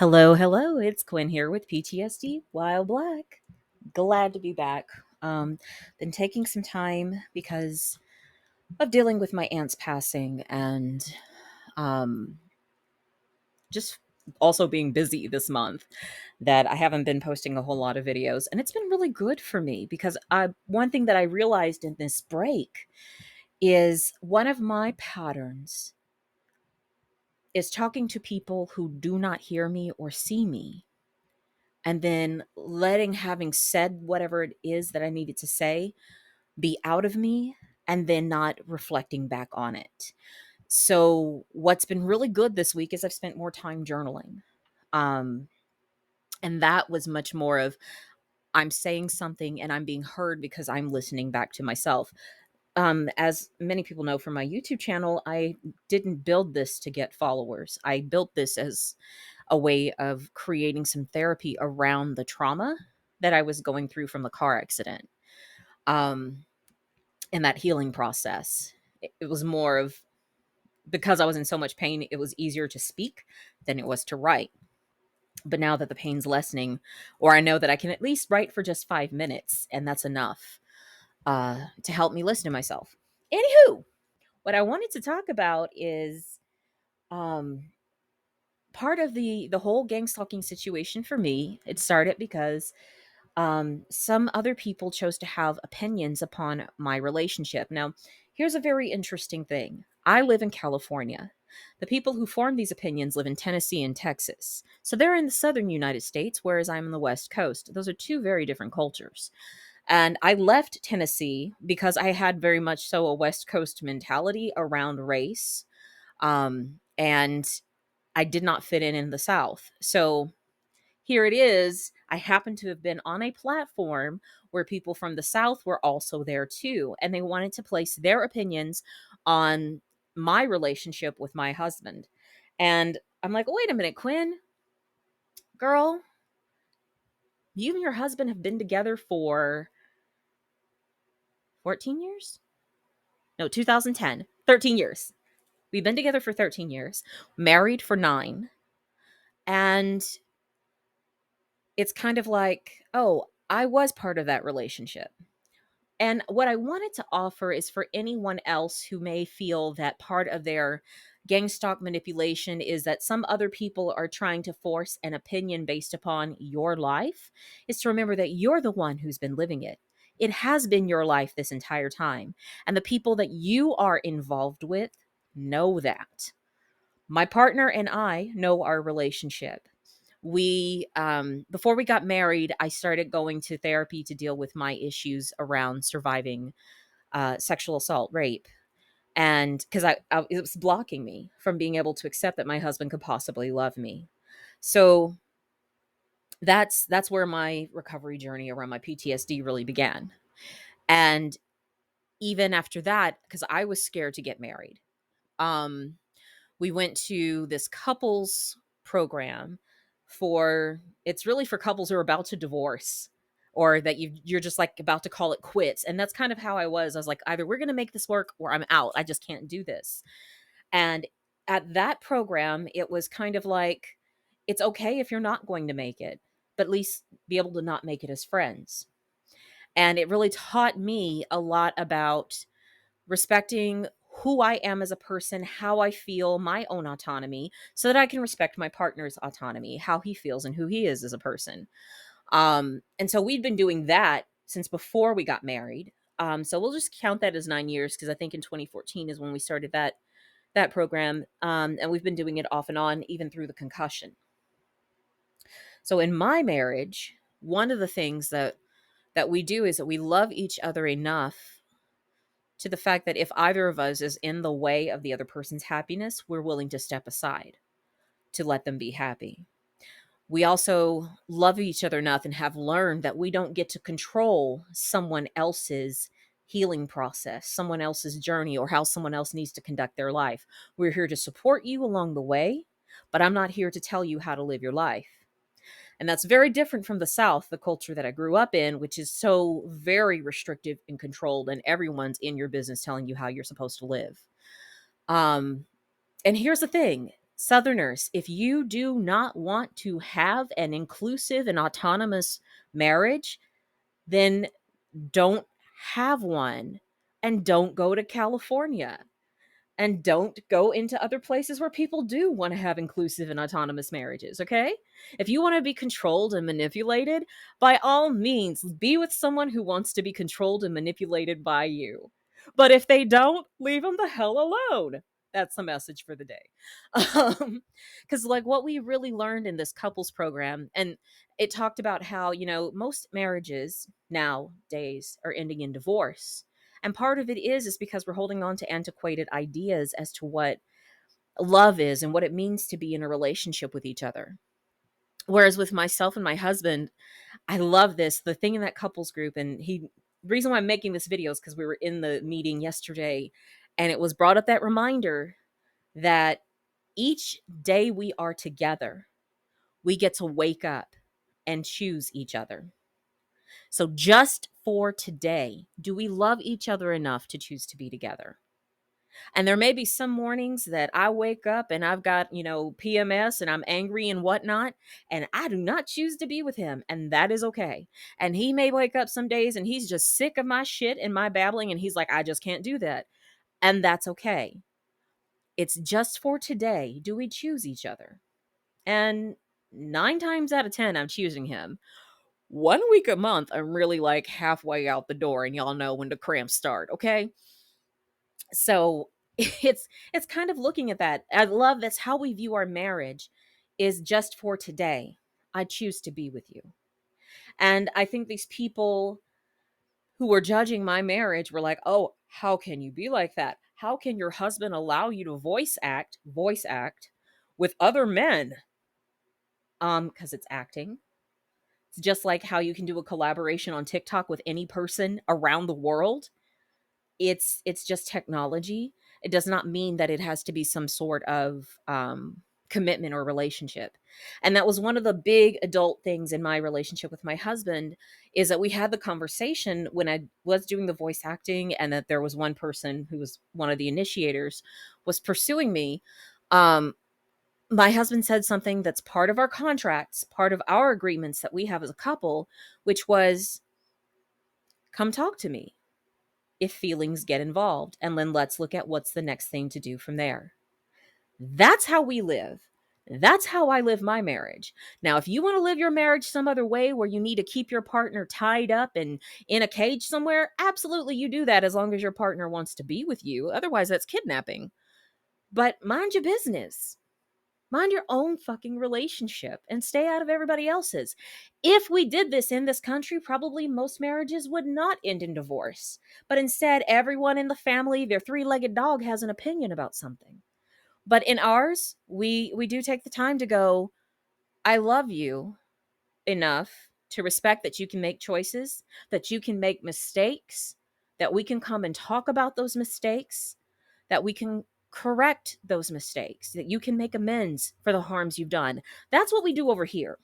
Hello, hello. It's Quinn here with PTSD While Black. Glad to be back. Um, been taking some time because of dealing with my aunt's passing and um, just also being busy this month that I haven't been posting a whole lot of videos. And it's been really good for me because one thing that I realized in this break is one of my patterns is talking to people who do not hear me or see me, and then letting having said whatever it is that I needed to say be out of me and then not reflecting back on it. So what's been really good this week is I've spent more time journaling. Um and that was much more of I'm saying something and I'm being heard because I'm listening back to myself. As many people know from my YouTube channel, I didn't build this to get followers. I built this as a way of creating some therapy around the trauma that I was going through from the car accident. Um, and that healing process. It was more of because I was in so much pain, it was easier to speak than it was to write. But now that the pain's lessening, or I know that I can at least write for just 5 minutes, and that's enough to help me listen to myself. Anywho, what I wanted to talk about is um, part of the whole gang stalking situation for me. It started because some other people chose to have opinions upon my relationship. Now, here's a very interesting thing. I live in California. The people who form these opinions live in Tennessee and Texas. So they're in the southern United States, whereas I'm on the West Coast. Those are two very different cultures. And I left Tennessee because I had very much so a West Coast mentality around race. And I did not fit in the South. So here it is. I happen to have been on a platform where people from the South were also there too. And they wanted to place their opinions on my relationship with my husband. And I'm like, wait a minute, Quinn, girl, you and your husband have been together for 14 years? No, 2010, 13 years. We've been together for 13 years, married for 9. And it's kind of like, oh, I was part of that relationship. And what I wanted to offer is for anyone else who may feel that part of their gang stalk manipulation is that some other people are trying to force an opinion based upon your life, is to remember that you're the one who's been living it. It has been your life this entire time. And the people that you are involved with know that. My partner and I know our relationship. We Before we got married, I started going to therapy to deal with my issues around surviving sexual assault, rape, and because it was blocking me from being able to accept that my husband could possibly love me. So that's where my recovery journey around my PTSD really began. And even after that, because I was scared to get married, um, we went to this couples program. For It's really for couples who are about to divorce, or that you're just like about to call it quits. And that's kind of how I was like, either we're going to make this work or I'm out. I just can't do this. And at that program, it was kind of like, it's okay if you're not going to make it, but at least be able to not make it as friends. And it really taught me a lot about respecting who I am as a person, how I feel, my own autonomy, so that I can respect my partner's autonomy, how he feels and who he is as a person. And so we'd been doing that since before we got married. So we'll just count that as 9 years, because I think in 2014 is when we started that program, and we've been doing it off and on even through the concussion. So in my marriage, one of the things that we do is that we love each other enough to the fact that if either of us is in the way of the other person's happiness, we're willing to step aside to let them be happy. We also love each other enough and have learned that we don't get to control someone else's healing process, someone else's journey, or how someone else needs to conduct their life. We're here to support you along the way, but I'm not here to tell you how to live your life. And that's very different from the South, the culture that I grew up in, which is so very restrictive and controlled, and everyone's in your business telling you how you're supposed to live. Um, and here's the thing, Southerners, if you do not want to have an inclusive and autonomous marriage, then don't have one, and don't go to California, and don't go into other places where people do want to have inclusive and autonomous marriages, okay? If you want to be controlled and manipulated, by all means, be with someone who wants to be controlled and manipulated by you. But if they don't, leave them the hell alone. That's the message for the day. Because, like, what we really learned in this couples program, and it talked about how, most marriages nowadays are ending in divorce, and part of it is because we're holding on to antiquated ideas as to what love is and what it means to be in a relationship with each other. Whereas with myself and my husband, I love this. The thing in that couples group, and the reason why I'm making this video is because we were in the meeting yesterday, and it was brought up, that reminder that each day we are together, we get to wake up and choose each other. So just for today, do we love each other enough to choose to be together? And there may be some mornings that I wake up and I've got, PMS and I'm angry and whatnot, and I do not choose to be with him. And that is okay. And he may wake up some days and he's just sick of my shit and my babbling. And he's like, I just can't do that. And that's okay. It's just for today. Do we choose each other? And 9 times out of 10, I'm choosing him. 1 week a month, I'm really like halfway out the door, and y'all know when the cramps start, okay? So it's kind of looking at that. I love that's how we view our marriage, is just for today. I choose to be with you. And I think these people who were judging my marriage were like, "Oh, how can you be like that? How can your husband allow you to voice act with other men?" Cuz it's acting. It's just like how you can do a collaboration on TikTok with any person around the world. It's just technology. It does not mean that it has to be some sort of commitment or relationship. And that was one of the big adult things in my relationship with my husband, is that we had the conversation when I was doing the voice acting, and that there was one person who was one of the initiators was pursuing me. um my husband said something that's part of our contracts, part of our agreements that we have as a couple, which was, come talk to me if feelings get involved, and then let's look at what's the next thing to do from there. That's how we live. That's how I live my marriage. Now, if you want to live your marriage some other way where you need to keep your partner tied up and in a cage somewhere, absolutely you do that, as long as your partner wants to be with you. Otherwise, that's kidnapping. But mind your business. Mind your own fucking relationship and stay out of everybody else's. If we did this in this country, probably most marriages would not end in divorce. But instead, everyone in the family, their three-legged dog, has an opinion about something. But in ours, we do take the time to go, I love you enough to respect that you can make choices, that you can make mistakes, that we can come and talk about those mistakes, that we can correct those mistakes, that you can make amends for the harms you've done. That's what we do over here.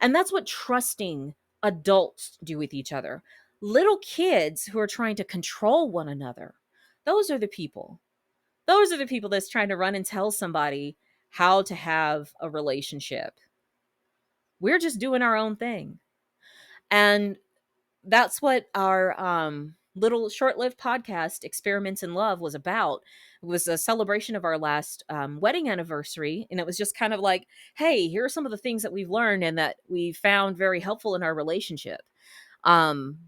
And that's what trusting adults do with each other. Little kids who are trying to control one another, those are the people. Those are the people that's trying to run and tell somebody how to have a relationship. We're just doing our own thing. And that's what our little short-lived podcast, Experiments in Love, was about. It was a celebration of our last wedding anniversary, and it was just kind of like, hey, here are some of the things that we've learned and that we found very helpful in our relationship. um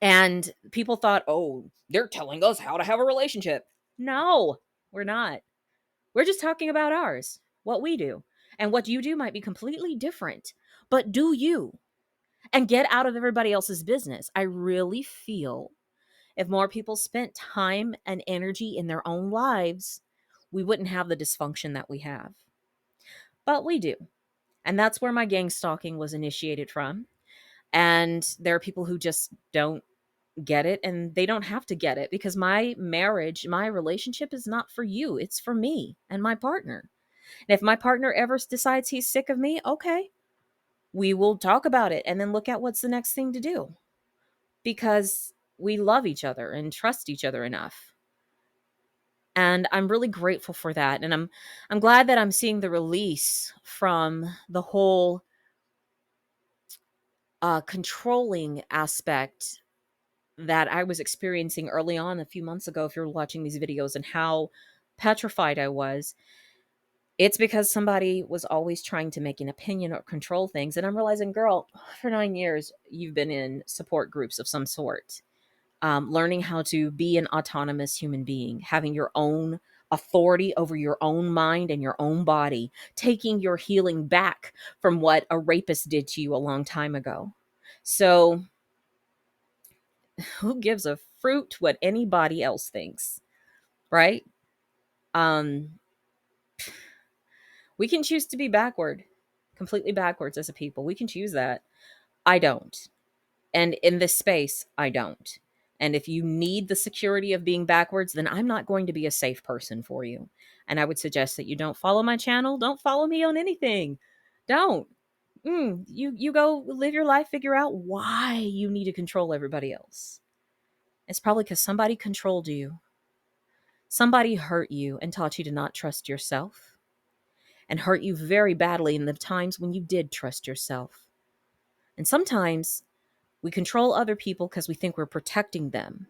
and people thought, oh, they're telling us how to have a relationship. No, we're not. We're just talking about ours, what we do. And what you do might be completely different, but do you, and get out of everybody else's business. I really feel if more people spent time and energy in their own lives, we wouldn't have the dysfunction that we have. But we do. And that's where my gang stalking was initiated from. And there are people who just don't get it, and they don't have to get it, because my marriage, my relationship is not for you. It's for me and my partner. And if my partner ever decides he's sick of me, okay, we will talk about it and then look at what's the next thing to do, because we love each other and trust each other enough. And I'm really grateful for that. And I'm glad that I'm seeing the release from the whole controlling aspect that I was experiencing early on a few months ago. If you're watching these videos, and how petrified I was, it's because somebody was always trying to make an opinion or control things. And I'm realizing, girl, for 9 years, you've been in support groups of some sort, learning how to be an autonomous human being, having your own authority over your own mind and your own body, taking your healing back from what a rapist did to you a long time ago. So, who gives a fruit what anybody else thinks, right? Um, we can choose to be backward, completely backwards as a people. We can choose that. I don't. And in this space, I don't. And if you need the security of being backwards, then I'm not going to be a safe person for you. And I would suggest that you don't follow my channel. Don't follow me on anything. Don't. You go live your life, figure out why you need to control everybody else. It's probably because somebody controlled you. Somebody hurt you and taught you to not trust yourself, and hurt you very badly in the times when you did trust yourself. And sometimes we control other people because we think we're protecting them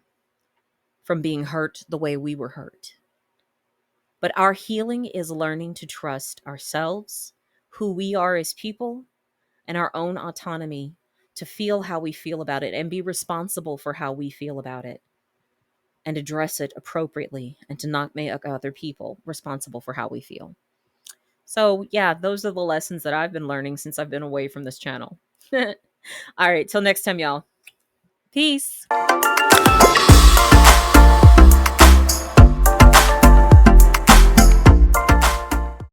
from being hurt the way we were hurt. But our healing is learning to trust ourselves, who we are as people, and our own autonomy to feel how we feel about it and be responsible for how we feel about it, and address it appropriately, and to not make other people responsible for how we feel. So, yeah, those are the lessons that I've been learning since I've been away from this channel. All right, till next time, y'all. Peace.